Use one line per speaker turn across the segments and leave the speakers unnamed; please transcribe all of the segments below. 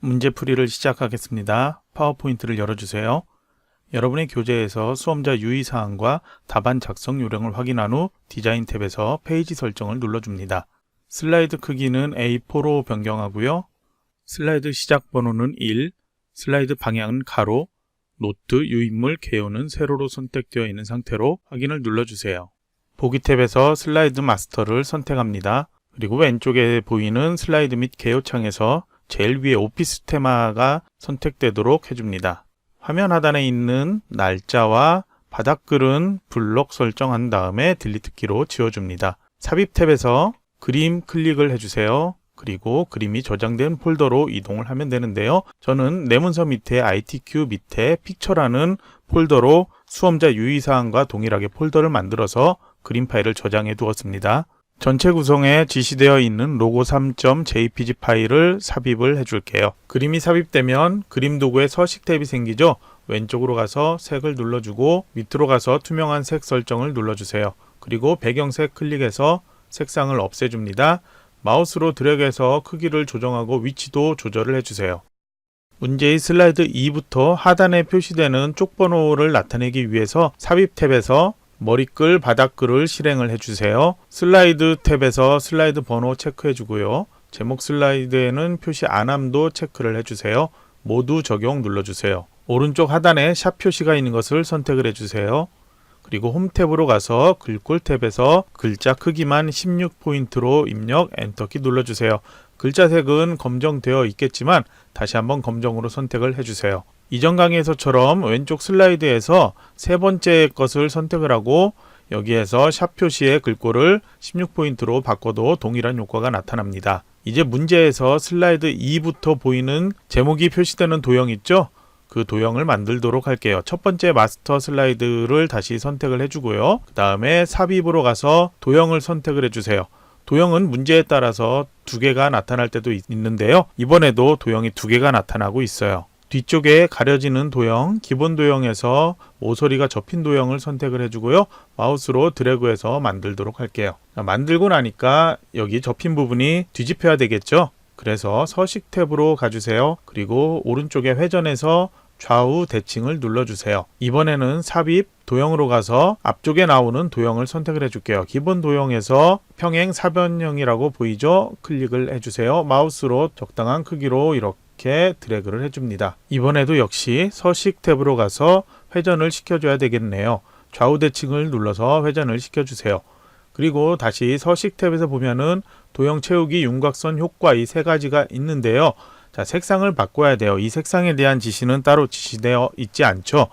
문제풀이를 시작하겠습니다. 파워포인트를 열어주세요. 여러분의 교재에서 수험자 유의사항과 답안 작성 요령을 확인한 후 디자인 탭에서 페이지 설정을 눌러줍니다. 슬라이드 크기는 A4로 변경하고요. 슬라이드 시작 번호는 1, 슬라이드 방향은 가로, 노트, 유인물, 개요는 세로로 선택되어 있는 상태로 확인을 눌러주세요. 보기 탭에서 슬라이드 마스터를 선택합니다. 그리고 왼쪽에 보이는 슬라이드 및 개요 창에서 제일 위에 오피스 테마가 선택되도록 해줍니다. 화면 하단에 있는 날짜와 바닥글은 블록 설정한 다음에 딜리트 키로 지워줍니다. 삽입 탭에서 그림 클릭을 해주세요. 그리고 그림이 저장된 폴더로 이동을 하면 되는데요. 저는 내 문서 밑에 ITQ 밑에 픽처라는 폴더로 수험자 유의사항과 동일하게 폴더를 만들어서 그림 파일을 저장해 두었습니다. 전체 구성에 지시되어 있는 logo3.jpg 파일을 삽입을 해줄게요. 그림이 삽입되면 그림 도구에 서식 탭이 생기죠. 왼쪽으로 가서 색을 눌러주고 밑으로 가서 투명한 색 설정을 눌러주세요. 그리고 배경색 클릭해서 색상을 없애줍니다. 마우스로 드래그해서 크기를 조정하고 위치도 조절을 해주세요. 문제의 슬라이드 2부터 하단에 표시되는 쪽번호를 나타내기 위해서 삽입 탭에서 머리글, 바닥글을 실행을 해주세요. 슬라이드 탭에서 슬라이드 번호 체크해주고요. 제목 슬라이드에는 표시 안함도 체크를 해주세요. 모두 적용 눌러주세요. 오른쪽 하단에 샵 표시가 있는 것을 선택을 해주세요. 그리고 홈 탭으로 가서 글꼴 탭에서 글자 크기만 16포인트로 입력, 엔터키 눌러주세요. 글자 색은 검정되어 있겠지만 다시 한번 검정으로 선택을 해주세요. 이전 강의에서처럼 왼쪽 슬라이드에서 세 번째 것을 선택을 하고 여기에서 샵 표시의 글꼴을 16포인트로 바꿔도 동일한 효과가 나타납니다. 이제 문제에서 슬라이드 2부터 보이는 제목이 표시되는 도형 있죠? 그 도형을 만들도록 할게요. 첫 번째 마스터 슬라이드를 다시 선택을 해주고요. 그 다음에 삽입으로 가서 도형을 선택을 해주세요. 도형은 문제에 따라서 두 개가 나타날 때도 있는데요. 이번에도 도형이 두 개가 나타나고 있어요. 뒤쪽에 가려지는 도형, 기본 도형에서 모서리가 접힌 도형을 선택을 해주고요. 마우스로 드래그해서 만들도록 할게요. 만들고 나니까 여기 접힌 부분이 뒤집혀야 되겠죠? 그래서 서식 탭으로 가주세요. 그리고 오른쪽에 회전해서 좌우 대칭을 눌러주세요. 이번에는 삽입, 도형으로 가서 앞쪽에 나오는 도형을 선택을 해줄게요. 기본 도형에서 평행 사변형이라고 보이죠? 클릭을 해주세요. 마우스로 적당한 크기로 이렇게 드래그를 해줍니다. 이번에도 역시 서식 탭으로 가서 회전을 시켜줘야 되겠네요. 좌우 대칭을 눌러서 회전을 시켜주세요. 그리고 다시 서식 탭에서 보면은 도형 채우기, 윤곽선 효과 이 세 가지가 있는데요. 자, 색상을 바꿔야 돼요. 이 색상에 대한 지시는 따로 지시되어 있지 않죠.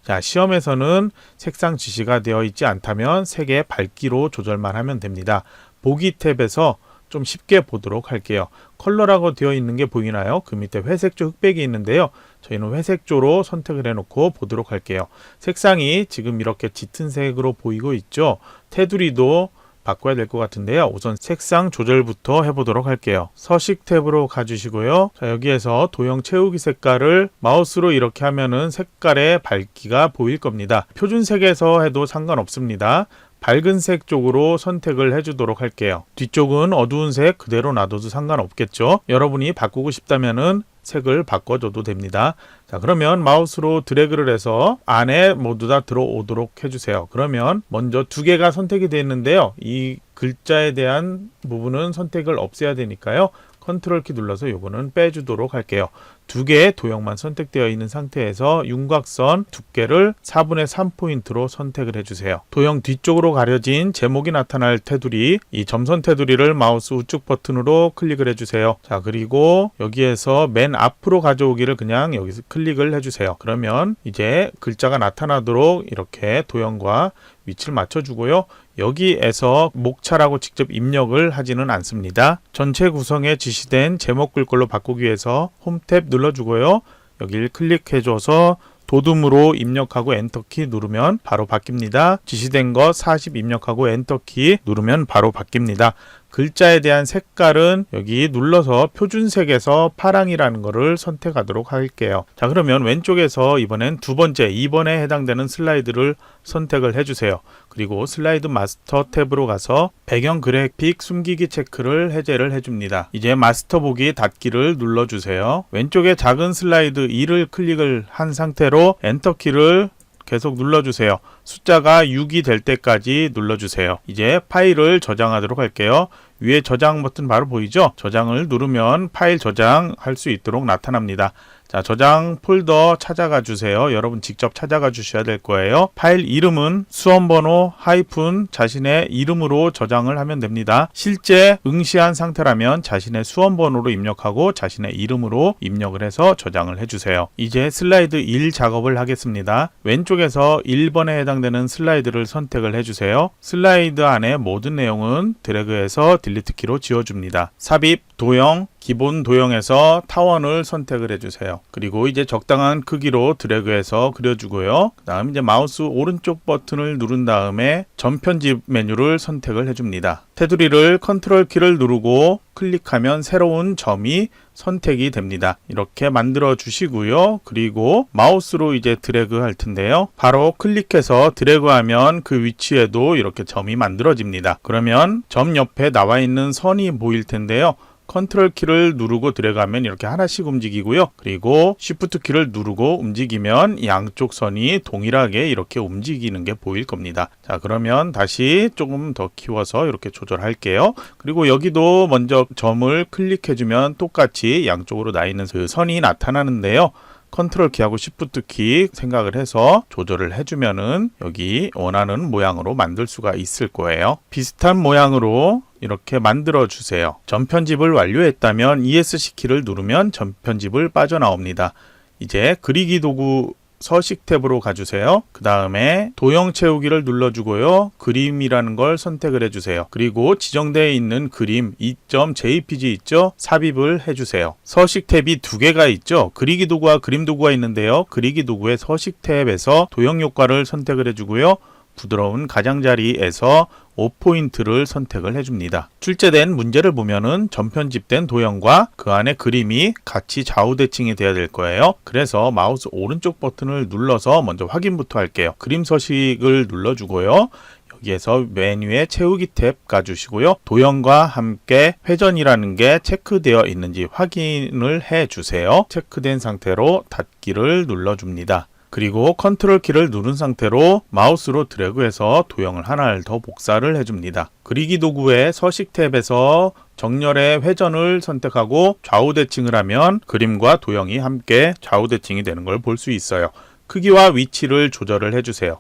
자, 시험에서는 색상 지시가 되어 있지 않다면 색의 밝기로 조절만 하면 됩니다. 보기 탭에서 좀 쉽게 보도록 할게요. 컬러라고 되어 있는 게 보이나요? 그 밑에 회색조, 흑백이 있는데요. 저희는 회색조로 선택을 해놓고 보도록 할게요. 색상이 지금 이렇게 짙은 색으로 보이고 있죠. 테두리도 바꿔야 될 것 같은데요. 우선 색상 조절부터 해보도록 할게요. 서식 탭으로 가주시고요. 자, 여기에서 도형 채우기 색깔을 마우스로 이렇게 하면은 색깔의 밝기가 보일 겁니다. 표준색에서 해도 상관없습니다. 밝은 색 쪽으로 선택을 해주도록 할게요. 뒤쪽은 어두운 색 그대로 놔둬도 상관없겠죠. 여러분이 바꾸고 싶다면은 색을 바꿔줘도 됩니다. 자, 그러면 마우스로 드래그를 해서 안에 모두 다 들어오도록 해주세요. 그러면 먼저 두 개가 선택이 되어 있는데요. 이 글자에 대한 부분은 선택을 없애야 되니까요. 컨트롤 키 눌러서 요거는 빼주도록 할게요. 두 개의 도형만 선택되어 있는 상태에서 윤곽선 두께를 4분의 3포인트로 선택을 해주세요. 도형 뒤쪽으로 가려진 제목이 나타날 테두리, 이 점선 테두리를 마우스 우측 버튼으로 클릭을 해주세요. 자, 그리고 여기에서 맨 앞으로 가져오기를 그냥 여기서 클릭을 해주세요. 그러면 이제 글자가 나타나도록 이렇게 도형과 위치를 맞춰주고요. 여기에서 목차라고 직접 입력을 하지는 않습니다. 전체 구성에 지시된 제목 글꼴로 바꾸기 위해서 홈 탭 눌러주고요. 여기를 클릭해줘서 도둠으로 입력하고 엔터키 누르면 바로 바뀝니다. 지시된 거 40 입력하고 엔터키 누르면 바로 바뀝니다. 글자에 대한 색깔은 여기 눌러서 표준색에서 파랑이라는 거를 선택하도록 할게요. 자, 그러면 왼쪽에서 이번엔 두 번째 2번에 해당되는 슬라이드를 선택을 해주세요. 그리고 슬라이드 마스터 탭으로 가서 배경 그래픽 숨기기 체크를 해제를 해줍니다. 이제 마스터 보기 닫기를 눌러주세요. 왼쪽에 작은 슬라이드 2를 클릭을 한 상태로 엔터키를 계속 눌러주세요. 숫자가 6이 될 때까지 눌러주세요. 이제 파일을 저장하도록 할게요. 위에 저장 버튼 바로 보이죠? 저장을 누르면 파일 저장할 수 있도록 나타납니다. 자, 저장 폴더 찾아가 주세요. 여러분 직접 찾아가 주셔야 될 거예요. 파일 이름은 수험번호 하이픈 자신의 이름으로 저장을 하면 됩니다. 실제 응시한 상태라면 자신의 수험번호로 입력하고 자신의 이름으로 입력을 해서 저장을 해주세요. 이제 슬라이드 1 작업을 하겠습니다. 왼쪽에서 1번에 해당되는 슬라이드를 선택을 해주세요. 슬라이드 안에 모든 내용은 드래그해서 딜리트 키로 지워줍니다. 삽입, 도형, 기본 도형에서 타원을 선택을 해주세요. 그리고 이제 적당한 크기로 드래그해서 그려주고요. 그 다음 이제 마우스 오른쪽 버튼을 누른 다음에 전편집 메뉴를 선택을 해줍니다. 테두리를 컨트롤 키를 누르고 클릭하면 새로운 점이 선택이 됩니다. 이렇게 만들어 주시고요. 그리고 마우스로 이제 드래그 할 텐데요. 바로 클릭해서 드래그하면 그 위치에도 이렇게 점이 만들어집니다. 그러면 점 옆에 나와 있는 선이 보일 텐데요. 컨트롤 키를 누르고 드래그하면 이렇게 하나씩 움직이고요. 그리고 쉬프트 키를 누르고 움직이면 양쪽 선이 동일하게 이렇게 움직이는 게 보일 겁니다. 자, 그러면 다시 조금 더 키워서 이렇게 조절할게요. 그리고 여기도 먼저 점을 클릭해주면 똑같이 양쪽으로 나 있는 그 선이 나타나는데요. 컨트롤 키하고 쉬프트 키 생각을 해서 조절을 해주면은 여기 원하는 모양으로 만들 수가 있을 거예요. 비슷한 모양으로 이렇게 만들어 주세요. 전편집을 완료했다면 ESC 키를 누르면 전편집을 빠져나옵니다. 이제 그리기 도구 서식 탭으로 가주세요. 그 다음에 도형 채우기를 눌러주고요. 그림이라는 걸 선택을 해주세요. 그리고 지정되어 있는 그림 2.jpg 있죠? 삽입을 해주세요. 서식 탭이 두 개가 있죠? 그리기 도구와 그림 도구가 있는데요. 그리기 도구의 서식 탭에서 도형 효과를 선택을 해주고요. 부드러운 가장자리에서 5포인트를 선택을 해줍니다. 출제된 문제를 보면은 전편집된 도형과 그 안에 그림이 같이 좌우 대칭이 돼야 될 거예요. 그래서 마우스 오른쪽 버튼을 눌러서 먼저 확인부터 할게요. 그림 서식을 눌러주고요. 여기에서 메뉴에 채우기 탭 가주시고요. 도형과 함께 회전이라는 게 체크되어 있는지 확인을 해주세요. 체크된 상태로 닫기를 눌러줍니다. 그리고 컨트롤 키를 누른 상태로 마우스로 드래그해서 도형을 하나를 더 복사를 해줍니다. 그리기 도구의 서식 탭에서 정렬의 회전을 선택하고 좌우 대칭을 하면 그림과 도형이 함께 좌우 대칭이 되는 걸 볼 수 있어요. 크기와 위치를 조절을 해주세요.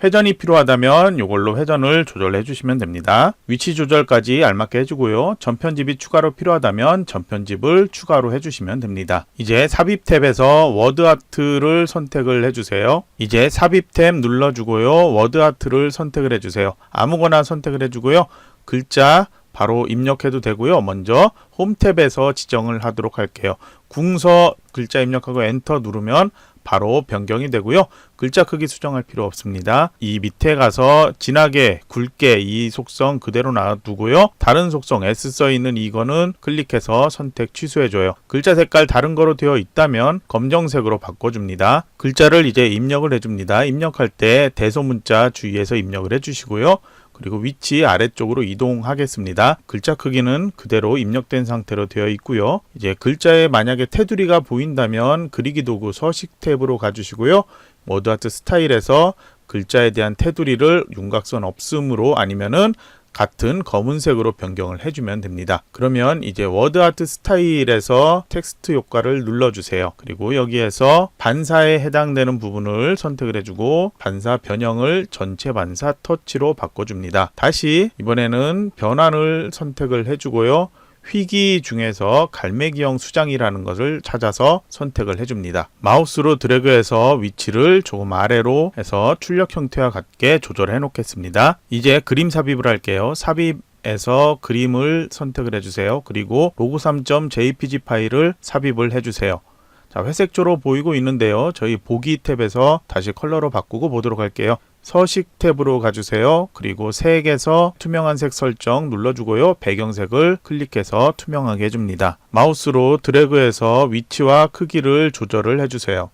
회전이 필요하다면 이걸로 회전을 조절해 주시면 됩니다. 위치 조절까지 알맞게 해주고요. 전편집이 추가로 필요하다면 전편집을 추가로 해주시면 됩니다. 이제 삽입 탭에서 워드 아트를 선택을 해주세요. 이제 삽입 탭 눌러주고요. 워드 아트를 선택을 해주세요. 아무거나 선택을 해주고요. 글자 바로 입력해도 되고요. 먼저 홈 탭에서 지정을 하도록 할게요. 궁서 글자 입력하고 엔터 누르면 바로 변경이 되고요. 글자 크기 수정할 필요 없습니다. 이 밑에 가서 진하게 굵게 이 속성 그대로 놔두고요. 다른 속성 S 써있는 이거는 클릭해서 선택 취소해줘요. 글자 색깔 다른 거로 되어 있다면 검정색으로 바꿔줍니다. 글자를 이제 입력을 해줍니다. 입력할 때 대소문자 주의해서 입력을 해주시고요. 그리고 위치 아래쪽으로 이동하겠습니다. 글자 크기는 그대로 입력된 상태로 되어 있고요. 이제 글자에 만약에 테두리가 보인다면 그리기 도구 서식 탭으로 가주시고요. 워드 아트 스타일에서 글자에 대한 테두리를 윤곽선 없음으로 아니면은 같은 검은색으로 변경을 해주면 됩니다. 그러면 이제 워드 아트 스타일에서 텍스트 효과를 눌러주세요. 그리고 여기에서 반사에 해당되는 부분을 선택을 해주고 반사 변형을 전체 반사 터치로 바꿔줍니다. 다시 이번에는 변환을 선택을 해주고요. 휘기 중에서 갈매기형 수장이라는 것을 찾아서 선택을 해줍니다. 마우스로 드래그해서 위치를 조금 아래로 해서 출력 형태와 같게 조절해 놓겠습니다. 이제 그림 삽입을 할게요. 삽입에서 그림을 선택을 해주세요. 그리고 로고3.jpg 파일을 삽입을 해주세요. 자, 회색조로 보이고 있는데요. 저희 보기 탭에서 다시 컬러로 바꾸고 보도록 할게요. 서식 탭으로 가주세요. 그리고 색에서 투명한 색 설정 눌러주고요. 배경색을 클릭해서 투명하게 해줍니다. 마우스로 드래그해서 위치와 크기를 조절을 해주세요.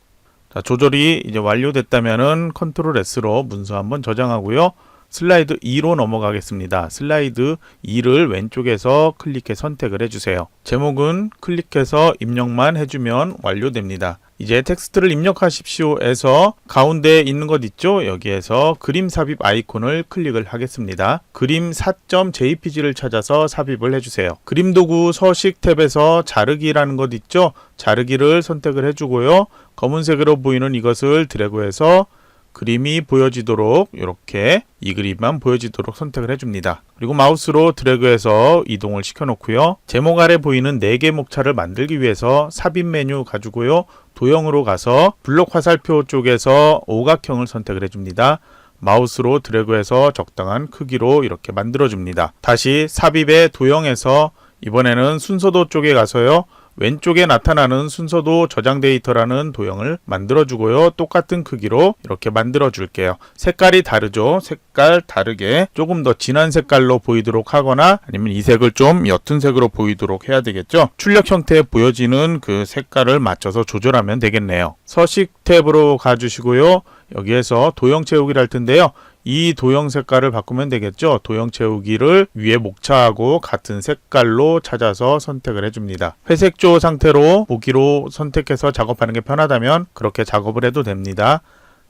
자, 조절이 이제 완료됐다면은 컨트롤 S로 문서 한번 저장하고요. 슬라이드 2로 넘어가겠습니다. 슬라이드 2를 왼쪽에서 클릭해 선택을 해주세요. 제목은 클릭해서 입력만 해주면 완료됩니다. 이제 텍스트를 입력하십시오에서 가운데에 있는 것 있죠? 여기에서 그림 삽입 아이콘을 클릭을 하겠습니다. 그림 4.jpg를 찾아서 삽입을 해주세요. 그림 도구 서식 탭에서 자르기라는 것 있죠? 자르기를 선택을 해주고요. 검은색으로 보이는 이것을 드래그해서 그림이 보여지도록 이렇게 이 그림만 보여지도록 선택을 해줍니다. 그리고 마우스로 드래그해서 이동을 시켜놓고요. 제목 아래 보이는 4개 목차를 만들기 위해서 삽입 메뉴 가지고요. 도형으로 가서 블록 화살표 쪽에서 오각형을 선택을 해줍니다. 마우스로 드래그해서 적당한 크기로 이렇게 만들어줍니다. 다시 삽입의 도형에서 이번에는 순서도 쪽에 가서요. 왼쪽에 나타나는 순서도 저장 데이터라는 도형을 만들어주고요. 똑같은 크기로 이렇게 만들어줄게요. 색깔이 다르죠. 색깔 다르게 조금 더 진한 색깔로 보이도록 하거나 아니면 이 색을 좀 옅은 색으로 보이도록 해야 되겠죠. 출력 형태에 보여지는 그 색깔을 맞춰서 조절하면 되겠네요. 서식 탭으로 가주시고요. 여기에서 도형 채우기를 할 텐데요. 이 도형 색깔을 바꾸면 되겠죠. 도형 채우기를 위에 목차하고 같은 색깔로 찾아서 선택을 해줍니다. 회색조 상태로 보기로 선택해서 작업하는 게 편하다면 그렇게 작업을 해도 됩니다.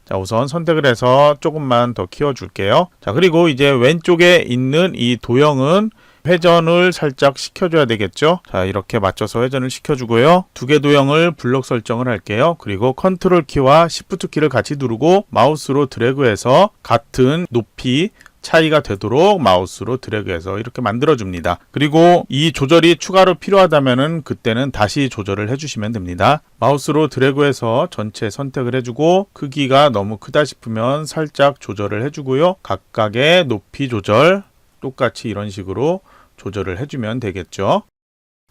자, 우선 선택을 해서 조금만 더 키워줄게요. 자, 그리고 이제 왼쪽에 있는 이 도형은 회전을 살짝 시켜줘야 되겠죠. 자, 이렇게 맞춰서 회전을 시켜주고요. 2개 도형을 블록 설정을 할게요. 그리고 컨트롤 키와 시프트 키를 같이 누르고 마우스로 드래그해서 같은 높이 차이가 되도록 마우스로 드래그해서 이렇게 만들어줍니다. 그리고 이 조절이 추가로 필요하다면은 그때는 다시 조절을 해주시면 됩니다. 마우스로 드래그해서 전체 선택을 해주고 크기가 너무 크다 싶으면 살짝 조절을 해주고요. 각각의 높이 조절 똑같이 이런 식으로 조절을 해주면 되겠죠.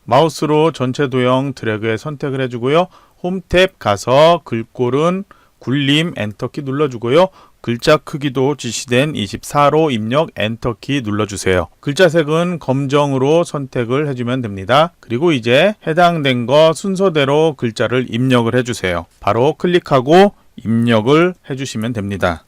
마우스로 전체 도형 드래그에 선택을 해주고요. 홈 탭 가서 글꼴은 굴림 엔터키 눌러주고요. 글자 크기도 지시된 24로 입력 엔터키 눌러주세요. 글자 색은 검정으로 선택을 해주면 됩니다. 그리고 이제 해당된 거 순서대로 글자를 입력을 해주세요. 바로 클릭하고 입력을 해주시면 됩니다.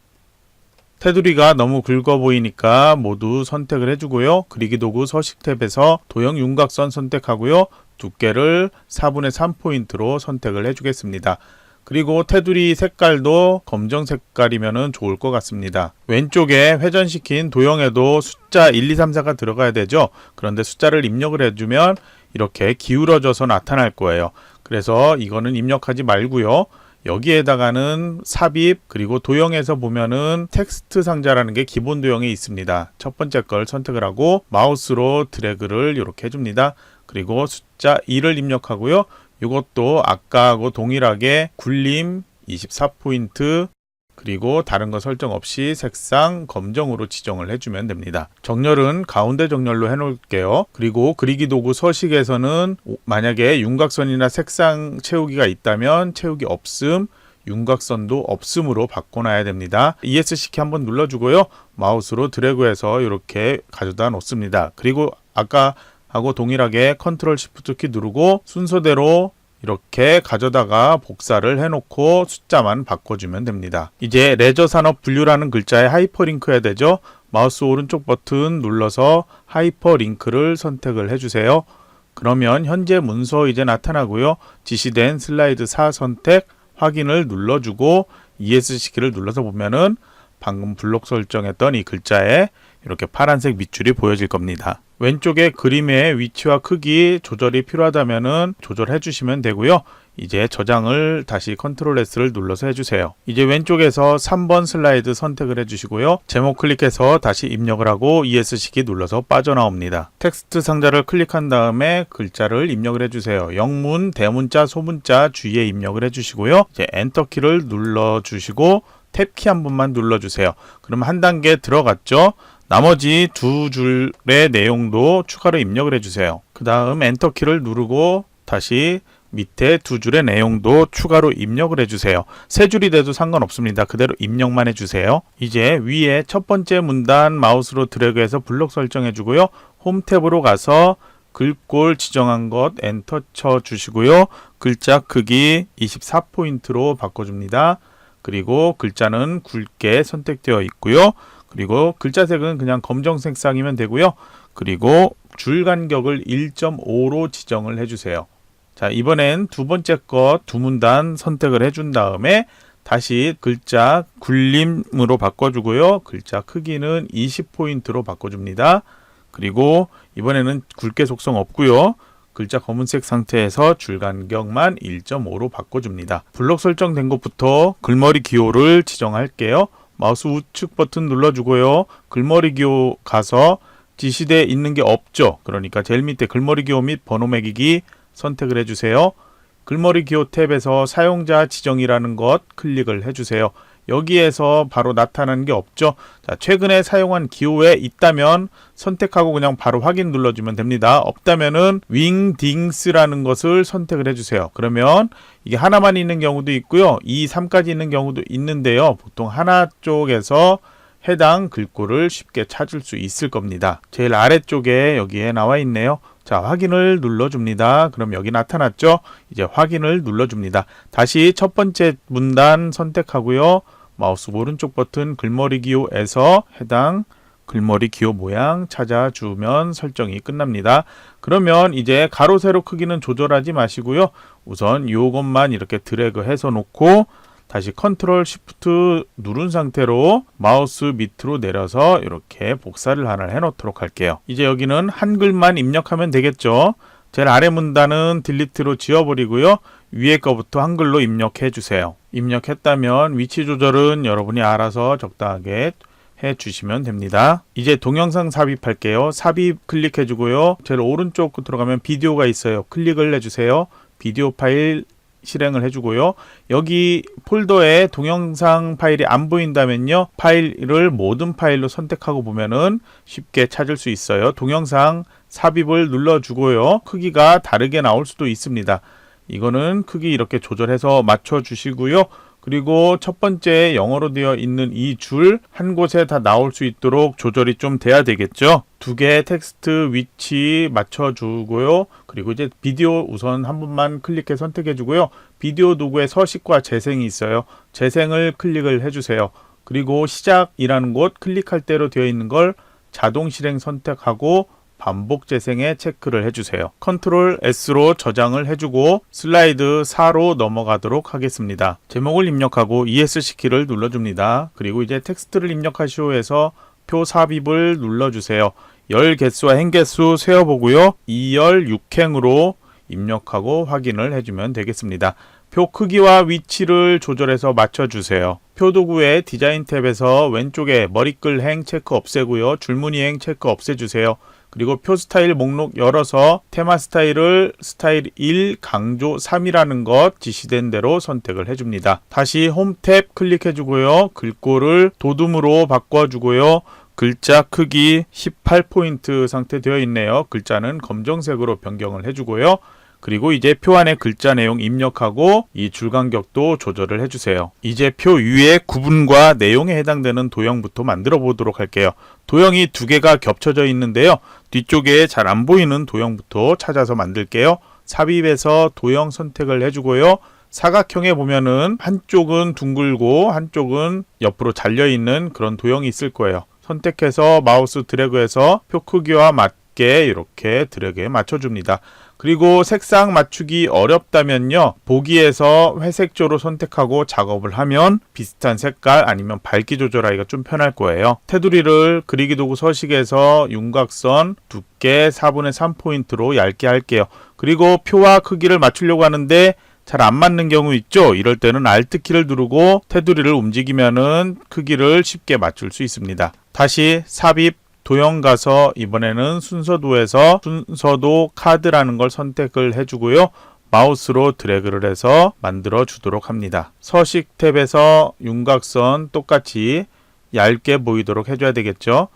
테두리가 너무 굵어 보이니까 모두 선택을 해주고요. 그리기 도구 서식 탭에서 도형 윤곽선 선택하고요. 두께를 4분의 3포인트로 선택을 해주겠습니다. 그리고 테두리 색깔도 검정 색깔이면 좋을 것 같습니다. 왼쪽에 회전시킨 도형에도 숫자 1, 2, 3, 4가 들어가야 되죠. 그런데 숫자를 입력을 해주면 이렇게 기울어져서 나타날 거예요. 그래서 이거는 입력하지 말고요. 여기에다가는 삽입 그리고 도형에서 보면은 텍스트 상자라는 게 기본 도형에 있습니다. 첫 번째 걸 선택을 하고 마우스로 드래그를 이렇게 해줍니다. 그리고 숫자 2를 입력하고요. 이것도 아까하고 동일하게 굴림 24포인트 그리고 다른 거 설정 없이 색상 검정으로 지정을 해주면 됩니다. 정렬은 가운데 정렬로 해놓을게요. 그리고 그리기 도구 서식에서는 만약에 윤곽선이나 색상 채우기가 있다면 채우기 없음, 윤곽선도 없음으로 바꿔놔야 됩니다. ESC 키 한번 눌러주고요. 마우스로 드래그해서 이렇게 가져다 놓습니다. 그리고 아까 하고 동일하게 컨트롤 시프트 키 누르고 순서대로 이렇게 가져다가 복사를 해놓고 숫자만 바꿔주면 됩니다. 이제 레저산업 분류라는 글자에 하이퍼링크 해야 되죠. 마우스 오른쪽 버튼 눌러서 하이퍼링크를 선택을 해주세요. 그러면 현재 문서 이제 나타나고요. 지시된 슬라이드 4 선택 확인을 눌러주고 ESC 키를 눌러서 보면은 방금 블록 설정했던 이 글자에 이렇게 파란색 밑줄이 보여질 겁니다. 왼쪽에 그림의 위치와 크기 조절이 필요하다면 조절해 주시면 되고요. 이제 저장을 다시 컨트롤 S를 눌러서 해주세요. 이제 왼쪽에서 3번 슬라이드 선택을 해주시고요. 제목 클릭해서 다시 입력을 하고 ESC 눌러서 빠져나옵니다. 텍스트 상자를 클릭한 다음에 글자를 입력을 해주세요. 영문, 대문자, 소문자 주위에 입력을 해주시고요. 이제 엔터키를 눌러주시고 탭키 한 번만 눌러주세요. 그러면 한 단계 들어갔죠? 나머지 2줄의 내용도 추가로 입력을 해주세요. 그 다음 엔터키를 누르고 다시 밑에 두 줄의 내용도 추가로 입력을 해주세요. 세 줄이 돼도 상관없습니다. 그대로 입력만 해주세요. 이제 위에 첫 번째 문단 마우스로 드래그해서 블록 설정해주고요. 홈 탭으로 가서 글꼴 지정한 것 엔터 쳐주시고요. 글자 크기 24포인트로 바꿔줍니다. 그리고 글자는 굵게 선택되어 있고요. 그리고 글자 색은 그냥 검정색 쌍이면 되고요. 그리고 줄 간격을 1.5로 지정을 해주세요. 자, 이번엔 두 번째 것 두 문단 선택을 해준 다음에 다시 글자 굴림으로 바꿔주고요. 글자 크기는 20포인트로 바꿔줍니다. 그리고 이번에는 굵게 속성 없고요. 글자 검은색 상태에서 줄 간격만 1.5로 바꿔줍니다. 블록 설정된 것부터 글머리 기호를 지정할게요. 마우스 우측 버튼 눌러주고요. 글머리 기호 가서 지시되어 있는 게 없죠. 그러니까 제일 밑에 글머리 기호 및 번호 매기기 선택을 해주세요. 글머리 기호 탭에서 사용자 지정이라는 것 클릭을 해주세요. 여기에서 바로 나타나는 게 없죠. 자, 최근에 사용한 기호에 있다면 선택하고 그냥 바로 확인 눌러주면 됩니다. 없다면은 윙딩스라는 것을 선택을 해주세요. 그러면 이게 하나만 있는 경우도 있고요. 2, 3까지 있는 경우도 있는데요. 보통 하나 쪽에서 해당 글꼴을 쉽게 찾을 수 있을 겁니다. 제일 아래쪽에 여기에 나와 있네요. 자, 확인을 눌러줍니다. 그럼 여기 나타났죠? 이제 확인을 눌러줍니다. 다시 첫 번째 문단 선택하고요. 마우스 오른쪽 버튼 글머리 기호에서 해당 글머리 기호 모양 찾아주면 설정이 끝납니다. 그러면 이제 가로 세로 크기는 조절하지 마시고요. 우선 이것만 이렇게 드래그 해서 놓고 다시 컨트롤 시프트 누른 상태로 마우스 밑으로 내려서 이렇게 복사를 하나 해놓도록 할게요. 이제 여기는 한글만 입력하면 되겠죠. 제일 아래 문단은 딜리트로 지워버리고요. 위에 거부터 한글로 입력해 주세요. 입력했다면 위치 조절은 여러분이 알아서 적당하게 해주시면 됩니다. 이제 동영상 삽입할게요. 삽입 클릭해 주고요. 제일 오른쪽 끝으로 가면 비디오가 있어요. 클릭을 해주세요. 비디오 파일 실행을 해주고요. 여기 폴더에 동영상 파일이 안 보인다면요. 파일을 모든 파일로 선택하고 보면은 쉽게 찾을 수 있어요. 동영상 삽입을 눌러주고요. 크기가 다르게 나올 수도 있습니다. 이거는 크기 이렇게 조절해서 맞춰주시고요. 그리고 첫 번째 영어로 되어 있는 이 줄 한 곳에 다 나올 수 있도록 조절이 좀 돼야 되겠죠. 두 개의 텍스트 위치 맞춰주고요. 그리고 이제 비디오 우선 한 번만 클릭해 선택해 주고요. 비디오 도구에 서식과 재생이 있어요. 재생을 클릭을 해주세요. 그리고 시작이라는 곳 클릭할 대로 되어 있는 걸 자동 실행 선택하고 반복 재생에 체크를 해주세요. 컨트롤 S로 저장을 해주고 슬라이드 4로 넘어가도록 하겠습니다. 제목을 입력하고 ESC 키를 눌러줍니다. 그리고 이제 텍스트를 입력하시오 해서 표 삽입을 눌러주세요. 열 개수와 행 개수 세어보고요. 2열 6행으로 입력하고 확인을 해주면 되겠습니다. 표 크기와 위치를 조절해서 맞춰주세요. 표 도구의 디자인 탭에서 왼쪽에 머리글 행 체크 없애고요. 줄무늬 행 체크 없애주세요. 그리고 표 스타일 목록 열어서 테마 스타일을 스타일 1 강조 3이라는 것 지시된 대로 선택을 해줍니다. 다시 홈 탭 클릭해주고요. 글꼴을 도둠으로 바꿔주고요. 글자 크기 18포인트 상태 되어 있네요. 글자는 검정색으로 변경을 해주고요. 그리고 이제 표 안에 글자 내용 입력하고 이 줄 간격도 조절을 해주세요. 이제 표 위에 구분과 내용에 해당되는 도형부터 만들어 보도록 할게요. 도형이 두 개가 겹쳐져 있는데요. 뒤쪽에 잘 안 보이는 도형부터 찾아서 만들게요. 삽입해서 도형 선택을 해주고요. 사각형에 보면은 한쪽은 둥글고 한쪽은 옆으로 잘려있는 그런 도형이 있을 거예요. 선택해서 마우스 드래그해서 표 크기와 맞게 이렇게 드래그에 맞춰줍니다. 그리고 색상 맞추기 어렵다면요. 보기에서 회색조로 선택하고 작업을 하면 비슷한 색깔 아니면 밝기 조절하기가 좀 편할 거예요. 테두리를 그리기 도구 서식에서 윤곽선 두께 4분의 3포인트로 얇게 할게요. 그리고 표와 크기를 맞추려고 하는데 잘 안 맞는 경우 있죠. 이럴 때는 Alt 키를 누르고 테두리를 움직이면은 크기를 쉽게 맞출 수 있습니다. 다시 삽입 도형 가서 이번에는 순서도에서 순서도 카드라는 걸 선택을 해주고요. 마우스로 드래그를 해서 만들어 주도록 합니다. 서식 탭에서 윤곽선 똑같이 얇게 보이도록 해줘야 되겠죠.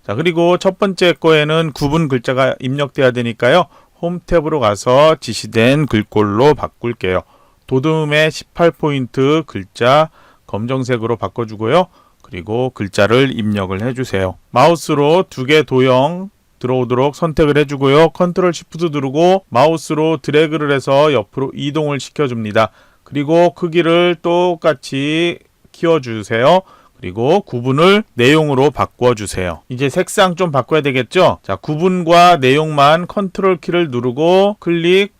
자, 그리고 첫 번째 거에는 구분 글자가 입력돼야 되니까요. 홈 탭으로 가서 지시된 글꼴로 바꿀게요. 도둠의 18포인트 글자 검정색으로 바꿔주고요. 그리고 글자를 입력을 해주세요. 마우스로 두 개 도형 들어오도록 선택을 해주고요. 컨트롤 시프트 누르고 마우스로 드래그를 해서 옆으로 이동을 시켜줍니다. 그리고 크기를 똑같이 키워주세요. 그리고 구분을 내용으로 바꿔주세요. 이제 색상 좀 바꿔야 되겠죠? 자, 구분과 내용만 컨트롤 키를 누르고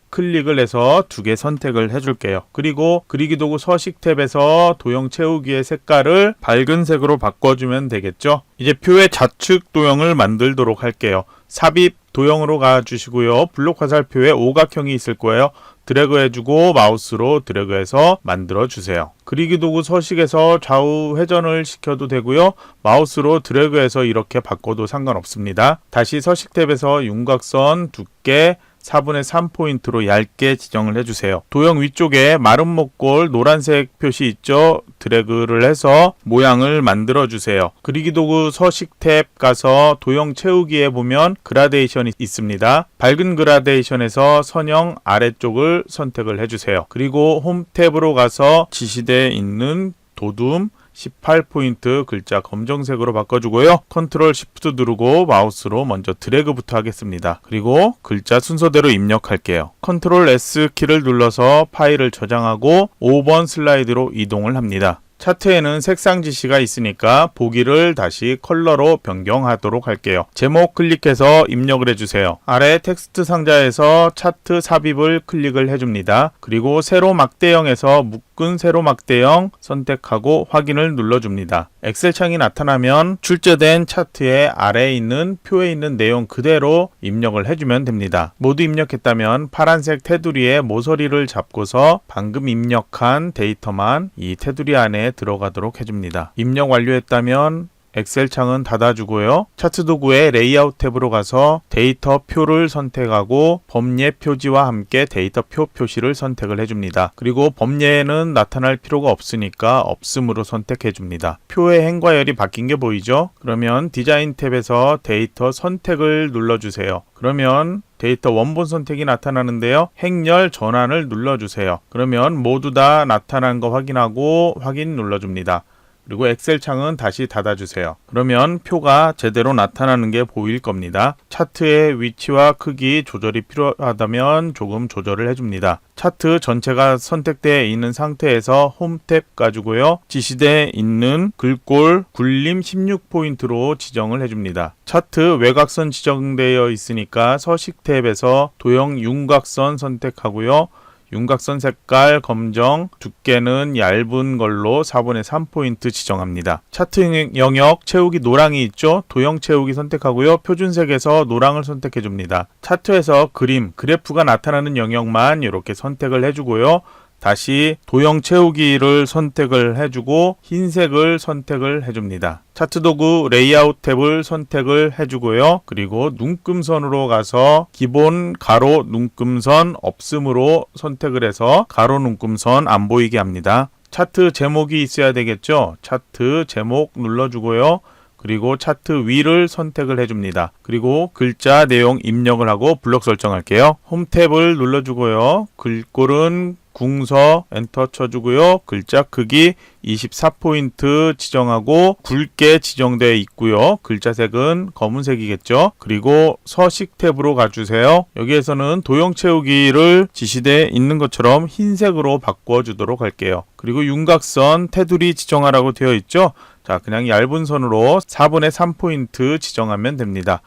클릭을 해서 두 개 선택을 해줄게요. 그리고 그리기 도구 서식 탭에서 도형 채우기의 색깔을 밝은 색으로 바꿔주면 되겠죠. 이제 표의 좌측 도형을 만들도록 할게요. 삽입 도형으로 가주시고요. 블록 화살표에 오각형이 있을 거예요. 드래그 해주고 마우스로 드래그해서 만들어주세요. 그리기 도구 서식에서 좌우 회전을 시켜도 되고요. 마우스로 드래그해서 이렇게 바꿔도 상관없습니다. 다시 서식 탭에서 윤곽선 두께 4분의 3포인트로 얇게 지정을 해주세요. 도형 위쪽에 마른 목골 노란색 표시 있죠? 드래그를 해서 모양을 만들어주세요. 그리기 도구 서식 탭 가서 도형 채우기에 보면 그라데이션이 있습니다. 밝은 그라데이션에서 선형 아래쪽을 선택을 해주세요. 그리고 홈 탭으로 가서 지시되어 있는 도둠 18포인트 글자 검정색으로 바꿔주고요. 컨트롤 시프트 누르고 마우스로 먼저 드래그부터 하겠습니다. 그리고 글자 순서대로 입력할게요. 컨트롤 S 키를 눌러서 파일을 저장하고 5번 슬라이드로 이동을 합니다. 차트에는 색상 지시가 있으니까 보기를 다시 컬러로 변경하도록 할게요. 제목 클릭해서 입력을 해주세요. 아래 텍스트 상자에서 차트 삽입을 클릭을 해줍니다. 그리고 세로 막대형에서 묶은 세로 막대형 선택하고 확인을 눌러줍니다. 엑셀 창이 나타나면 출제된 차트의 아래에 있는 표에 있는 내용 그대로 입력을 해주면 됩니다. 모두 입력했다면 파란색 테두리에 모서리를 잡고서 방금 입력한 데이터만 이 테두리 안에 들어가도록 해줍니다. 입력 완료했다면 엑셀 창은 닫아주고요. 차트 도구의 레이아웃 탭으로 가서 데이터 표를 선택하고 범례 표지와 함께 데이터 표 표시를 선택을 해줍니다. 그리고 범례에는 나타날 필요가 없으니까 없음으로 선택해줍니다. 표의 행과 열이 바뀐 게 보이죠? 그러면 디자인 탭에서 데이터 선택을 눌러주세요. 그러면 데이터 원본 선택이 나타나는데요. 행열 전환을 눌러주세요. 그러면 모두 다 나타난 거 확인하고 확인 눌러줍니다. 그리고 엑셀 창은 다시 닫아주세요. 그러면 표가 제대로 나타나는 게 보일 겁니다. 차트의 위치와 크기 조절이 필요하다면 조금 조절을 해줍니다. 차트 전체가 선택되어 있는 상태에서 홈 탭 가지고요. 지시되어 있는 글꼴 굴림 16포인트로 지정을 해줍니다. 차트 외곽선 지정되어 있으니까 서식 탭에서 도형 윤곽선 선택하고요. 윤곽선 색깔 검정, 두께는 얇은 걸로 4분의 3포인트 지정합니다. 차트 영역 채우기 노랑이 있죠? 도형 채우기 선택하고요. 표준색에서 노랑을 선택해줍니다. 차트에서 그래프가 나타나는 영역만 이렇게 선택을 해주고요. 다시 도형 채우기를 선택을 해주고 흰색을 선택을 해줍니다. 차트 도구 레이아웃 탭을 선택을 해주고요. 그리고 눈금선으로 가서 기본 가로 눈금선 없음으로 선택을 해서 가로 눈금선 안 보이게 합니다. 차트 제목이 있어야 되겠죠? 차트 제목 눌러주고요. 그리고 차트 위를 선택을 해줍니다. 그리고 글자 내용 입력을 하고 블록 설정할게요. 홈 탭을 눌러주고요. 글꼴은 궁서 엔터 쳐주고요. 글자 크기 24포인트 지정하고 굵게 지정되어 있고요. 글자 색은 검은색이겠죠. 그리고 서식 탭으로 가주세요. 여기에서는 도형 채우기를 지시되어 있는 것처럼 흰색으로 바꿔주도록 할게요. 그리고 윤곽선 테두리 지정하라고 되어 있죠. 자, 그냥 얇은 선으로 4분의 3포인트 지정하면 됩니다.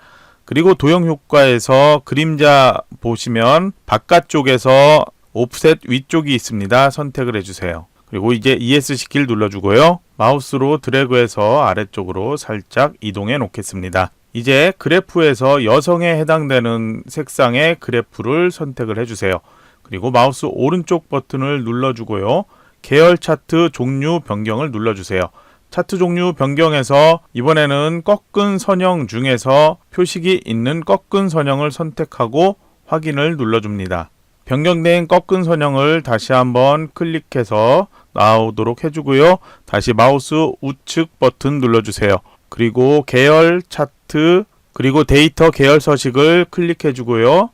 그리고 도형 효과에서 그림자 보시면 바깥쪽에서 오프셋 위쪽이 있습니다. 선택을 해주세요. 그리고 이제 ESC 키를 눌러주고요. 마우스로 드래그해서 아래쪽으로 살짝 이동해 놓겠습니다. 이제 그래프에서 여성에 해당되는 색상의 그래프를 선택을 해주세요. 그리고 마우스 오른쪽 버튼을 눌러주고요. 계열 차트 종류 변경을 눌러주세요. 차트 종류 변경에서 이번에는 꺾은 선형 중에서 표식이 있는 꺾은 선형을 선택하고 확인을 눌러줍니다. 변경된 꺾은 선형을 다시 한번 클릭해서 나오도록 해주고요. 다시 마우스 우측 버튼 눌러주세요. 그리고 계열 차트 그리고 데이터 계열 서식을 클릭해주고요.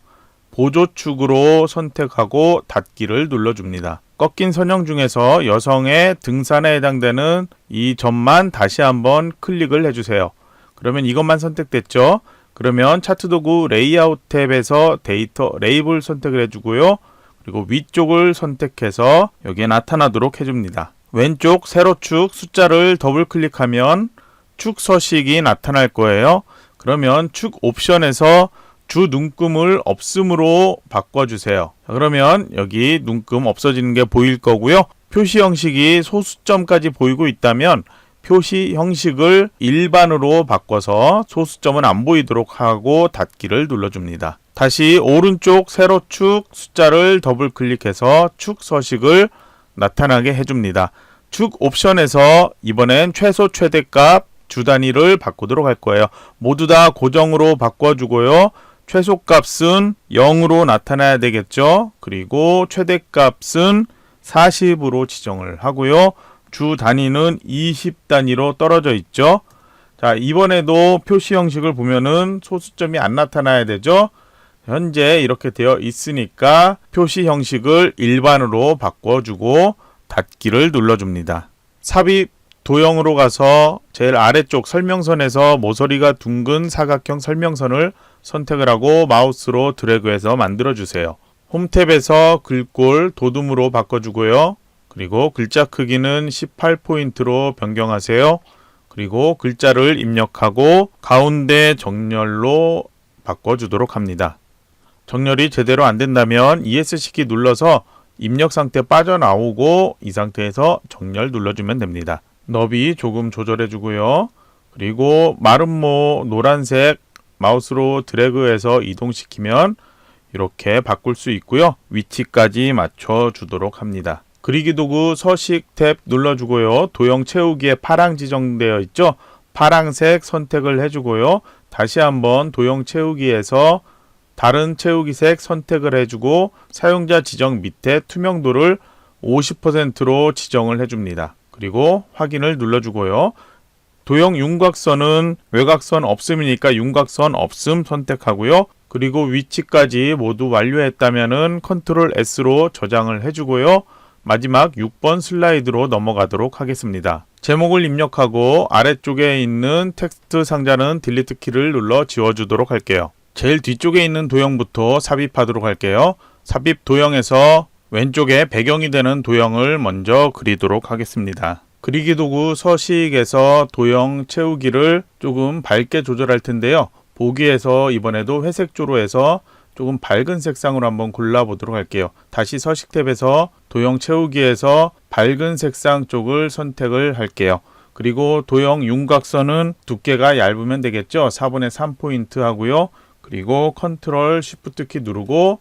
보조축으로 선택하고 닫기를 눌러줍니다. 꺾인 선형 중에서 여성의 등산에 해당되는 이 점만 다시 한번 클릭을 해주세요. 그러면 이것만 선택됐죠? 그러면 차트 도구 레이아웃 탭에서 데이터 레이블 선택을 해주고요. 그리고 위쪽을 선택해서 여기에 나타나도록 해줍니다. 왼쪽 세로축 숫자를 더블 클릭하면 축 서식이 나타날 거예요. 그러면 축 옵션에서 주 눈금을 없음으로 바꿔주세요. 그러면 여기 눈금 없어지는 게 보일 거고요. 표시 형식이 소수점까지 보이고 있다면 표시 형식을 일반으로 바꿔서 소수점은 안 보이도록 하고 닫기를 눌러줍니다. 다시 오른쪽 세로축 숫자를 더블 클릭해서 축 서식을 나타나게 해줍니다. 축 옵션에서 이번엔 최소 최대값 주 단위를 바꾸도록 할 거예요. 모두 다 고정으로 바꿔주고요. 최소값은 0으로 나타나야 되겠죠. 그리고 최대값은 40으로 지정을 하고요. 주 단위는 20단위로 떨어져 있죠. 자, 이번에도 표시 형식을 보면은 소수점이 안 나타나야 되죠. 현재 이렇게 되어 있으니까 표시 형식을 일반으로 바꿔주고 닫기를 눌러줍니다. 삽입 도형으로 가서 제일 아래쪽 설명선에서 모서리가 둥근 사각형 설명선을 선택을 하고 마우스로 드래그해서 만들어주세요. 홈 탭에서 글꼴 도둠으로 바꿔주고요. 그리고 글자 크기는 18포인트로 변경하세요. 그리고 글자를 입력하고 가운데 정렬로 바꿔주도록 합니다. 정렬이 제대로 안 된다면 ESC키 눌러서 입력 상태 빠져나오고 이 상태에서 정렬 눌러주면 됩니다. 너비 조금 조절해 주고요. 그리고 마름모 노란색 마우스로 드래그해서 이동시키면 이렇게 바꿀 수 있고요. 위치까지 맞춰 주도록 합니다. 그리기 도구 서식 탭 눌러주고요. 도형 채우기에 파랑 지정되어 있죠. 파랑색 선택을 해주고요. 다시 한번 도형 채우기에서 다른 채우기색 선택을 해주고 사용자 지정 밑에 투명도를 50%로 지정을 해줍니다. 그리고 확인을 눌러주고요. 도형 윤곽선은 외곽선 없음이니까 윤곽선 없음 선택하고요. 그리고 위치까지 모두 완료했다면은 컨트롤 S로 저장을 해주고요. 마지막 6번 슬라이드로 넘어가도록 하겠습니다. 제목을 입력하고 아래쪽에 있는 텍스트 상자는 딜리트 키를 눌러 지워주도록 할게요. 제일 뒤쪽에 있는 도형부터 삽입하도록 할게요. 삽입 도형에서 왼쪽에 배경이 되는 도형을 먼저 그리도록 하겠습니다. 그리기 도구 서식에서 도형 채우기를 조금 밝게 조절할 텐데요. 보기에서 이번에도 회색조로 해서 조금 밝은 색상으로 한번 골라보도록 할게요. 다시 서식 탭에서 도형 채우기에서 밝은 색상 쪽을 선택을 할게요. 그리고 도형 윤곽선은 두께가 얇으면 되겠죠. 4분의 3포인트 하고요. 그리고 컨트롤 쉬프트 키 누르고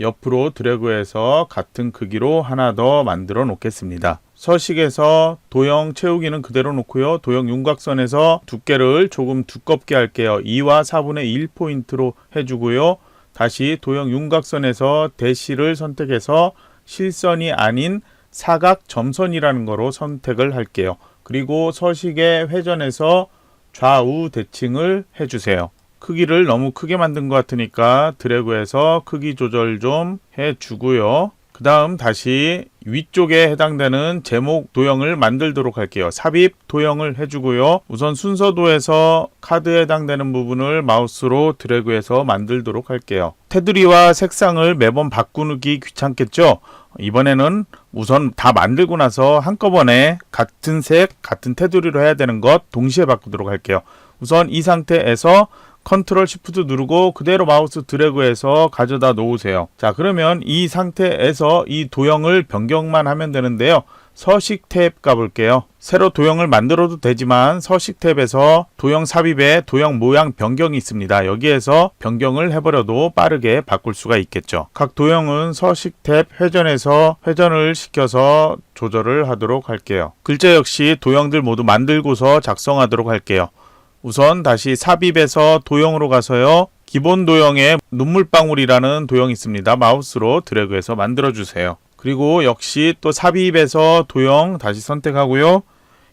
옆으로 드래그해서 같은 크기로 하나 더 만들어 놓겠습니다. 서식에서 도형 채우기는 그대로 놓고요. 도형 윤곽선에서 두께를 조금 두껍게 할게요. 2와 4분의 1포인트로 해주고요. 다시 도형 윤곽선에서 대시를 선택해서 실선이 아닌 사각 점선이라는 거로 선택을 할게요. 그리고 서식의 회전에서 좌우 대칭을 해주세요. 크기를 너무 크게 만든 것 같으니까 드래그해서 크기 조절 좀 해주고요. 그 다음 다시 위쪽에 해당되는 제목 도형을 만들도록 할게요. 삽입 도형을 해주고요. 우선 순서도에서 카드에 해당되는 부분을 마우스로 드래그해서 만들도록 할게요. 테두리와 색상을 매번 바꾸기 귀찮겠죠? 이번에는 우선 다 만들고 나서 한꺼번에 같은 색, 같은 테두리로 해야 되는 것 동시에 바꾸도록 할게요. 우선 이 상태에서 컨트롤 쉬프트 누르고 그대로 마우스 드래그해서 가져다 놓으세요. 자, 그러면 이 상태에서 이 도형을 변경만 하면 되는데요. 서식 탭 가볼게요. 새로 도형을 만들어도 되지만 서식 탭에서 도형 삽입에 도형 모양 변경이 있습니다. 여기에서 변경을 해버려도 빠르게 바꿀 수가 있겠죠. 각 도형은 서식 탭 회전에서 회전을 시켜서 조절을 하도록 할게요. 글자 역시 도형들 모두 만들고서 작성하도록 할게요. 우선 다시 삽입에서 도형으로 가서요. 기본 도형에 눈물방울이라는 도형이 있습니다. 마우스로 드래그해서 만들어주세요. 그리고 역시 또 삽입에서 도형 다시 선택하고요.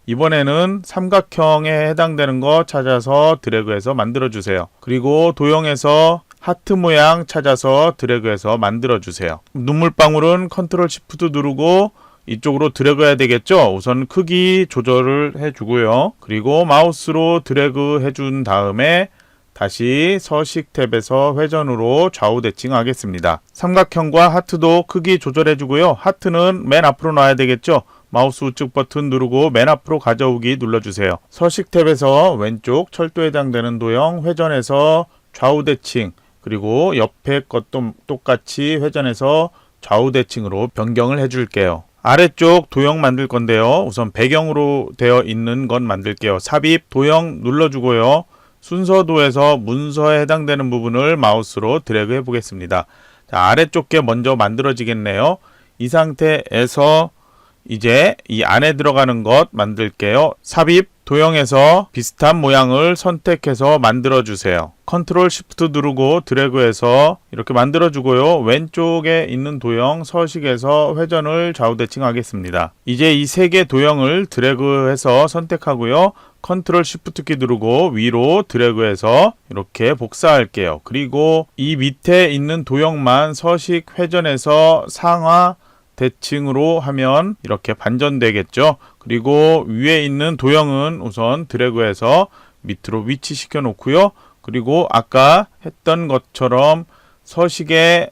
이번에는 삼각형에 해당되는 거 찾아서 드래그해서 만들어주세요. 그리고 도형에서 하트 모양 찾아서 드래그해서 만들어주세요. 눈물방울은 컨트롤 시프트 누르고 이쪽으로 드래그 해야 되겠죠. 우선 크기 조절을 해주고요. 그리고 마우스로 드래그 해준 다음에 다시 서식 탭에서 회전으로 좌우 대칭하겠습니다. 삼각형과 하트도 크기 조절해주고요. 하트는 맨 앞으로 놔야 되겠죠. 마우스 우측 버튼 누르고 맨 앞으로 가져오기 눌러주세요. 서식 탭에서 왼쪽 철도에 해당되는 도형 회전해서 좌우 대칭, 그리고 옆에 것도 똑같이 회전해서 좌우 대칭으로 변경을 해줄게요. 아래쪽 도형 만들 건데요. 우선 배경으로 되어 있는 건 만들게요. 삽입 도형 눌러주고요. 순서도에서 문서에 해당되는 부분을 마우스로 드래그 해 보겠습니다. 자, 아래쪽 게 먼저 만들어지겠네요. 이 상태에서 이제 이 안에 들어가는 것 만들게요. 삽입 도형에서 비슷한 모양을 선택해서 만들어 주세요. 컨트롤 시프트 누르고 드래그해서 이렇게 만들어 주고요. 왼쪽에 있는 도형 서식에서 회전을 좌우 대칭하겠습니다. 이제 이 세 개 도형을 드래그해서 선택하고요. 컨트롤 시프트 키 누르고 위로 드래그해서 이렇게 복사할게요. 그리고 이 밑에 있는 도형만 서식 회전해서 상하 대칭으로 하면 이렇게 반전되겠죠. 그리고 위에 있는 도형은 우선 드래그해서 밑으로 위치시켜 놓고요. 그리고 아까 했던 것처럼 서식의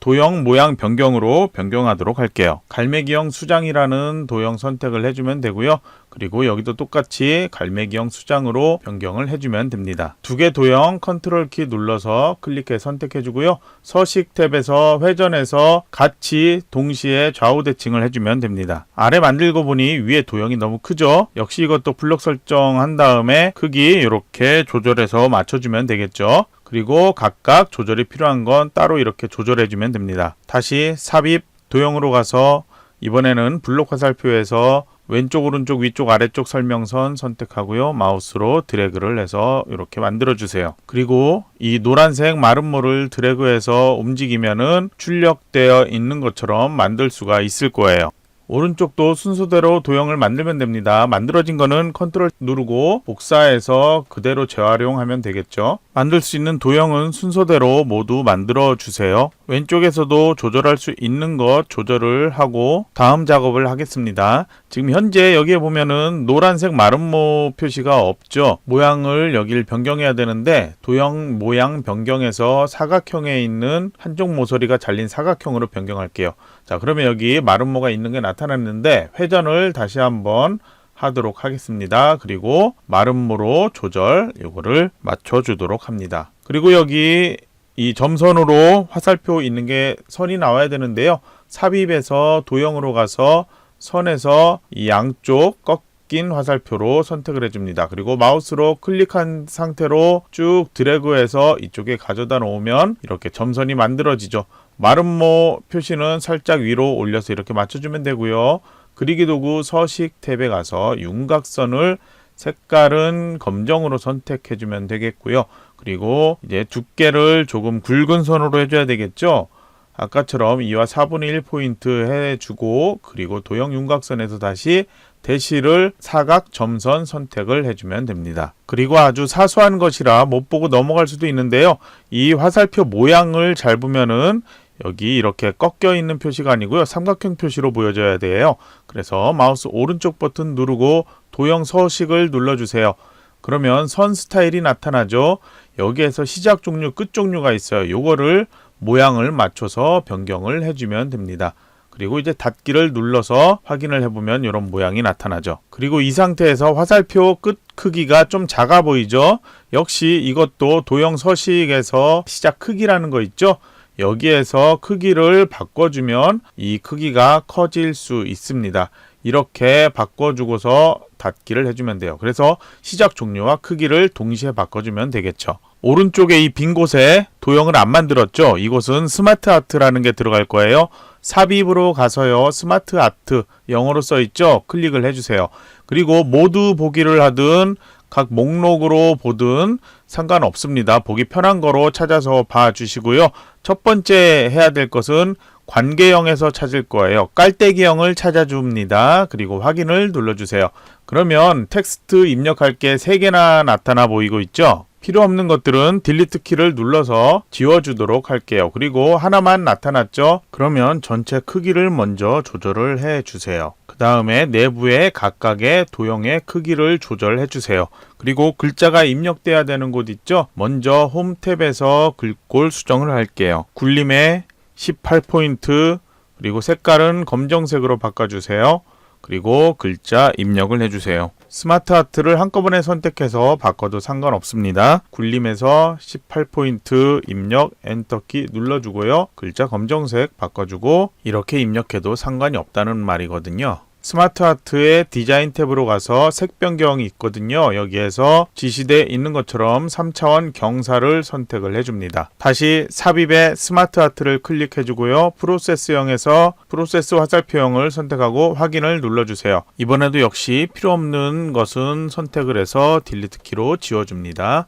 도형 모양 변경으로 변경하도록 할게요. 갈매기형 수장이라는 도형 선택을 해주면 되고요. 그리고 여기도 똑같이 갈매기형 수장으로 변경을 해주면 됩니다. 두 개 도형 컨트롤 키 눌러서 클릭해 선택해 주고요. 서식 탭에서 회전해서 같이 동시에 좌우 대칭을 해주면 됩니다. 아래 만들고 보니 위에 도형이 너무 크죠? 역시 이것도 블록 설정한 다음에 크기 이렇게 조절해서 맞춰주면 되겠죠. 그리고 각각 조절이 필요한 건 따로 이렇게 조절해주면 됩니다. 다시 삽입 도형으로 가서 이번에는 블록 화살표에서 왼쪽 오른쪽 위쪽 아래쪽 설명선 선택하고요. 마우스로 드래그를 해서 이렇게 만들어주세요. 그리고 이 노란색 마름모를 드래그해서 움직이면은 출력되어 있는 것처럼 만들 수가 있을 거예요. 오른쪽도 순서대로 도형을 만들면 됩니다. 만들어진 거는 컨트롤 누르고 복사해서 그대로 재활용하면 되겠죠. 만들 수 있는 도형은 순서대로 모두 만들어 주세요. 왼쪽에서도 조절할 수 있는 것 조절을 하고 다음 작업을 하겠습니다. 지금 현재 여기에 보면은 노란색 마름모 표시가 없죠. 모양을 여기를 변경해야 되는데 도형 모양 변경해서 사각형에 있는 한쪽 모서리가 잘린 사각형으로 변경할게요. 자, 그러면 여기 마름모가 있는 게 나타났는데 회전을 다시 한번 하도록 하겠습니다. 그리고 마름모로 조절 이거를 맞춰주도록 합니다. 그리고 여기 이 점선으로 화살표 있는 게 선이 나와야 되는데요. 삽입에서 도형으로 가서 선에서 이 양쪽 꺾인 화살표로 선택을 해줍니다. 그리고 마우스로 클릭한 상태로 쭉 드래그해서 이쪽에 가져다 놓으면 이렇게 점선이 만들어지죠. 마름모 표시는 살짝 위로 올려서 이렇게 맞춰주면 되고요. 그리기 도구 서식 탭에 가서 윤곽선을 색깔은 검정으로 선택해주면 되겠고요. 그리고 이제 두께를 조금 굵은 선으로 해줘야 되겠죠. 아까처럼 2와 4분의 1 포인트 해주고 그리고 도형 윤곽선에서 다시 대시를 사각 점선 선택을 해주면 됩니다. 그리고 아주 사소한 것이라 못 보고 넘어갈 수도 있는데요. 이 화살표 모양을 잘 보면은 여기 이렇게 꺾여 있는 표시가 아니고요. 삼각형 표시로 보여져야 돼요. 그래서 마우스 오른쪽 버튼 누르고 도형 서식을 눌러주세요. 그러면 선 스타일이 나타나죠. 여기에서 시작 종류, 끝 종류가 있어요. 요거를 모양을 맞춰서 변경을 해주면 됩니다. 그리고 이제 닫기를 눌러서 확인을 해보면 이런 모양이 나타나죠. 그리고 이 상태에서 화살표 끝 크기가 좀 작아 보이죠. 역시 이것도 도형 서식에서 시작 크기라는 거 있죠. 여기에서 크기를 바꿔주면 이 크기가 커질 수 있습니다. 이렇게 바꿔주고서 닫기를 해주면 돼요. 그래서 시작 종류와 크기를 동시에 바꿔주면 되겠죠. 오른쪽에 이 빈 곳에 도형을 안 만들었죠. 이곳은 스마트 아트라는 게 들어갈 거예요. 삽입으로 가서요. 스마트 아트 영어로 써 있죠. 클릭을 해주세요. 그리고 모두 보기를 하든 각 목록으로 보든 상관없습니다. 보기 편한 거로 찾아서 봐주시고요. 첫 번째 해야 될 것은 관계형에서 찾을 거예요. 깔때기형을 찾아줍니다. 그리고 확인을 눌러주세요. 그러면 텍스트 입력할 게 3개나 나타나 보이고 있죠? 필요 없는 것들은 딜리트 키를 눌러서 지워주도록 할게요. 그리고 하나만 나타났죠? 그러면 전체 크기를 먼저 조절을 해주세요. 그 다음에 내부의 각각의 도형의 크기를 조절해 주세요. 그리고 글자가 입력돼야 되는 곳 있죠? 먼저 홈 탭에서 글꼴 수정을 할게요. 굴림에 18포인트, 그리고 색깔은 검정색으로 바꿔주세요. 그리고 글자 입력을 해주세요. 스마트 하트를 한꺼번에 선택해서 바꿔도 상관없습니다. 굴림에서 18포인트 입력 엔터키 눌러주고요. 글자 검정색 바꿔주고 이렇게 입력해도 상관이 없다는 말이거든요. 스마트 하트의 디자인 탭으로 가서 색 변경이 있거든요. 여기에서 지시되어 있는 것처럼 3차원 경사를 선택을 해줍니다. 다시 삽입의 스마트 하트를 클릭해주고요. 프로세스형에서 프로세스 화살표형을 선택하고 확인을 눌러주세요. 이번에도 역시 필요 없는 것은 선택을 해서 딜리트 키로 지워줍니다.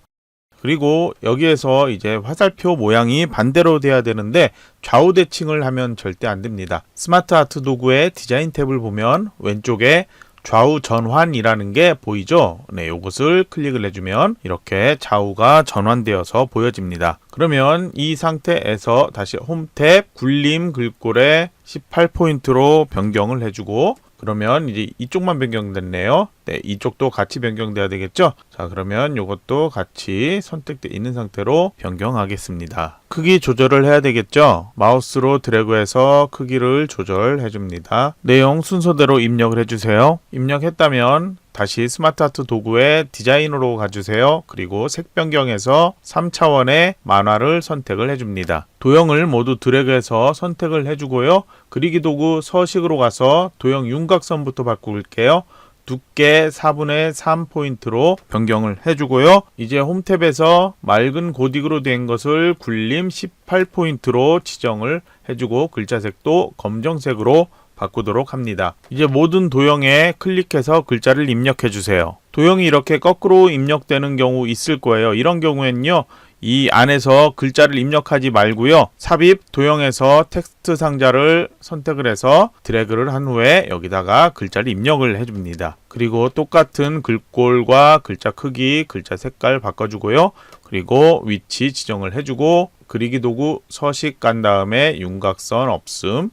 그리고 여기에서 이제 화살표 모양이 반대로 돼야 되는데 좌우 대칭을 하면 절대 안 됩니다. 스마트 아트 도구의 디자인 탭을 보면 왼쪽에 좌우 전환이라는 게 보이죠? 네, 이것을 클릭을 해주면 이렇게 좌우가 전환되어서 보여집니다. 그러면 이 상태에서 다시 홈 탭 굴림 글꼴에 18포인트로 변경을 해주고 그러면 이제 이쪽만 변경됐네요. 네, 이쪽도 같이 변경돼야 되겠죠? 자, 그러면 이것도 같이 선택되어 있는 상태로 변경하겠습니다. 크기 조절을 해야 되겠죠? 마우스로 드래그해서 크기를 조절해 줍니다. 내용 순서대로 입력을 해주세요. 입력했다면 다시 스마트 아트 도구의 디자인으로 가주세요. 그리고 색 변경해서 3차원의 만화를 선택을 해줍니다. 도형을 모두 드래그해서 선택을 해주고요. 그리기 도구 서식으로 가서 도형 윤곽선부터 바꿀게요. 두께 4분의 3포인트로 변경을 해주고요. 이제 홈탭에서 맑은 고딕으로 된 것을 굴림 18포인트로 지정을 해주고 글자색도 검정색으로 바꾸도록 합니다. 이제 모든 도형에 클릭해서 글자를 입력해 주세요. 도형이 이렇게 거꾸로 입력되는 경우 있을 거예요. 이런 경우에는요. 이 안에서 글자를 입력하지 말고요. 삽입 도형에서 텍스트 상자를 선택을 해서 드래그를 한 후에 여기다가 글자를 입력을 해줍니다. 그리고 똑같은 글꼴과 글자 크기, 글자 색깔 바꿔주고요. 그리고 위치 지정을 해주고 그리기 도구 서식 간 다음에 윤곽선 없음,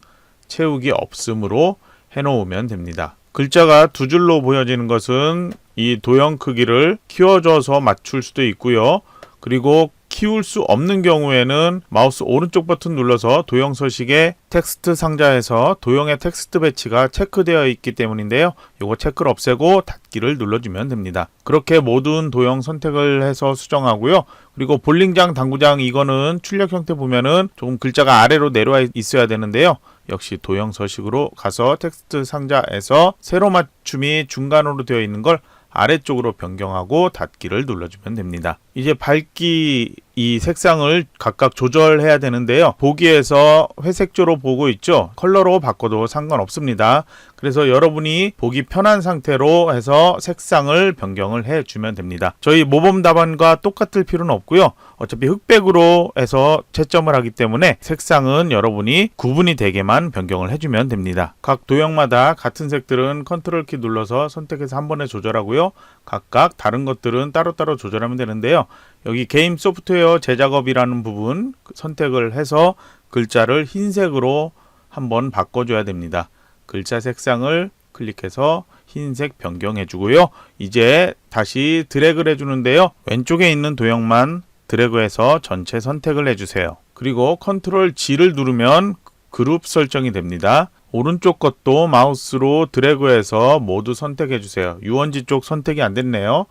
채우기 없음으로 해놓으면 됩니다. 글자가 두 줄로 보여지는 것은 이 도형 크기를 키워줘서 맞출 수도 있고요. 그리고 키울 수 없는 경우에는 마우스 오른쪽 버튼 눌러서 도형 서식의 텍스트 상자에서 도형의 텍스트 배치가 체크되어 있기 때문인데요. 이거 체크를 없애고 닫기를 눌러주면 됩니다. 그렇게 모든 도형 선택을 해서 수정하고요. 그리고 볼링장, 당구장 이거는 출력 형태 보면은 조금 글자가 아래로 내려와 있어야 되는데요. 역시 도형 서식으로 가서 텍스트 상자에서 세로 맞춤이 중간으로 되어 있는 걸 아래쪽으로 변경하고 닫기를 눌러주면 됩니다. 이제 밝기 이 색상을 각각 조절해야 되는데요. 보기에서 회색조로 보고 있죠. 컬러로 바꿔도 상관없습니다. 그래서 여러분이 보기 편한 상태로 해서 색상을 변경을 해주면 됩니다. 저희 모범 답안과 똑같을 필요는 없고요. 어차피 흑백으로 해서 채점을 하기 때문에 색상은 여러분이 구분이 되게만 변경을 해주면 됩니다. 각 도형마다 같은 색들은 컨트롤 키 눌러서 선택해서 한 번에 조절하고요. 각각 다른 것들은 따로따로 조절하면 되는데요. 여기 게임 소프트웨어 재작업이라는 부분 선택을 해서 글자를 흰색으로 한번 바꿔줘야 됩니다. 글자 색상을 클릭해서 흰색 변경해 주고요. 이제 다시 드래그를 해주는데요. 왼쪽에 있는 도형만 드래그해서 전체 선택을 해주세요. 그리고 컨트롤 G를 누르면 그룹 설정이 됩니다. 오른쪽 것도 마우스로 드래그해서 모두 선택해 주세요. 유원지 쪽 선택이 안 됐네요.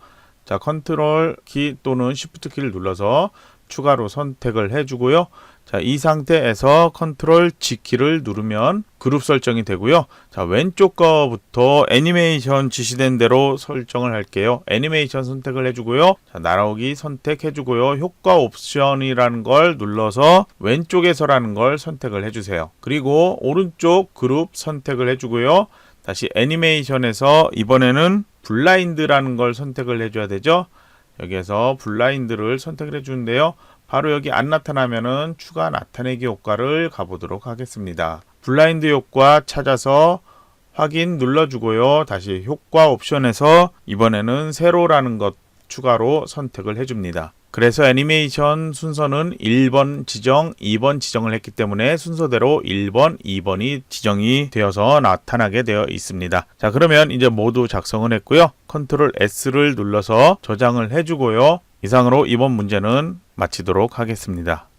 자, 컨트롤 키 또는 쉬프트 키를 눌러서 추가로 선택을 해주고요. 자, 이 상태에서 컨트롤 G 키를 누르면 그룹 설정이 되고요. 자, 왼쪽 거부터 애니메이션 지시된 대로 설정을 할게요. 애니메이션 선택을 해주고요. 자, 날아오기 선택해주고요. 효과 옵션이라는 걸 눌러서 왼쪽에서라는 걸 선택을 해주세요. 그리고 오른쪽 그룹 선택을 해주고요. 다시 애니메이션에서 이번에는 블라인드라는 걸 선택을 해줘야 되죠. 여기에서 블라인드를 선택을 해주는데요. 바로 여기 안 나타나면은 추가 나타내기 효과를 가보도록 하겠습니다. 블라인드 효과 찾아서 확인 눌러주고요. 다시 효과 옵션에서 이번에는 세로라는 것 추가로 선택을 해줍니다. 그래서 애니메이션 순서는 1번 지정, 2번 지정을 했기 때문에 순서대로 1번, 2번이 지정이 되어서 나타나게 되어 있습니다. 자, 그러면 이제 모두 작성을 했고요. 컨트롤 S를 눌러서 저장을 해주고요. 이상으로 이번 문제는 마치도록 하겠습니다.